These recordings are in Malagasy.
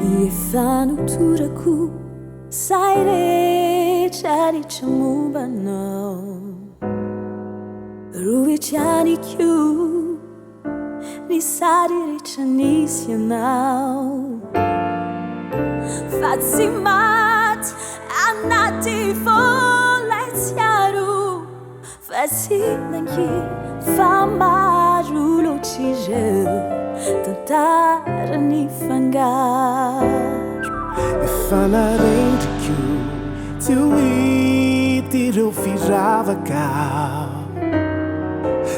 Efanotsorako say rehetrarehetra mombanao, rovetsy ihany koa ny sary rehetra nisy anao. Fa tsy maty anaty volatsiaro, fa tsy nangy fa maro loatra ireo tantarany fangaro. Efa narendriko tsy ho hita ireo firavaka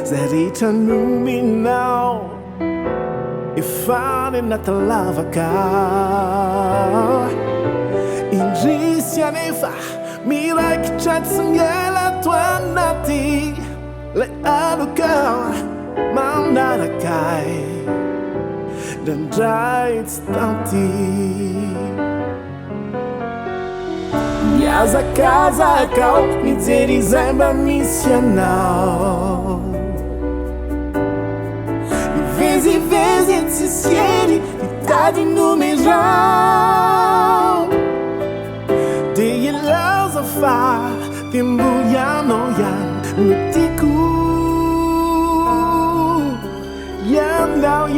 zay rehetra nomenao, efa ny anaty lavaka. Indrisy anefa miraikitra tsy miala ato anaty le aloka manarakay ndrandray tsy tanty. Miazakazaka aho mijery izay mba misy anao, mivezivezy tsisy hery mitady numerao, de ilaza fa tembo ianao ihany no tiako.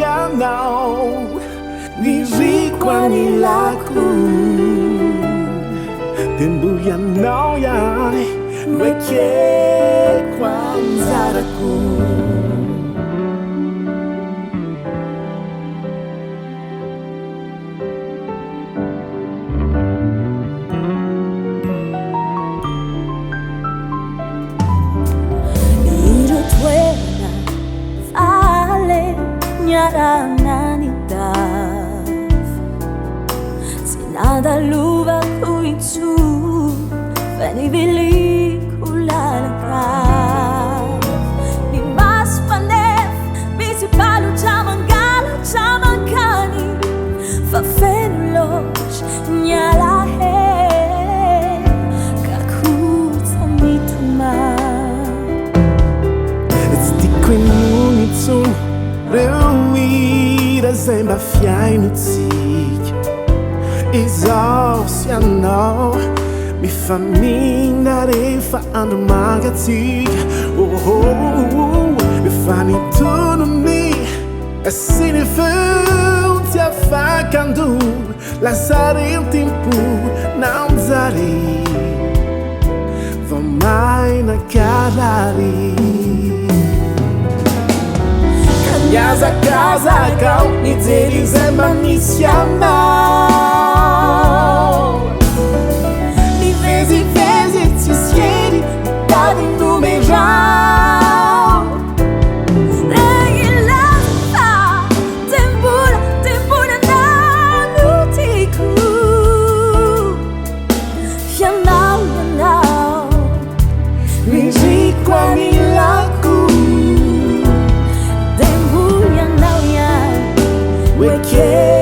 Ianao liriko anilako, tembo ianao ihany no ekeko anjarako. Nyaranani daf sinadalovako intsony fa niviliko lalakaf. Ny maso mpanefy misy palotra mangalatra mankany, fa feno loatra nyalahe kakotsa mitomany. Tsy tiako inony intsony reo hira zay mba fiainotsika, izao sy anao mifamina rehefa andro mangatsika. Efa nitonony sy ny feo tsy afaka andoro, lasa reo tempo namjary va maina karary. Miazakazaka aho mijery izay mba misy anao, mivezivezy tsisy hery mitady numerao, de ilaza fa tembola anao no tiako. Ianao liriko anilako, yeah.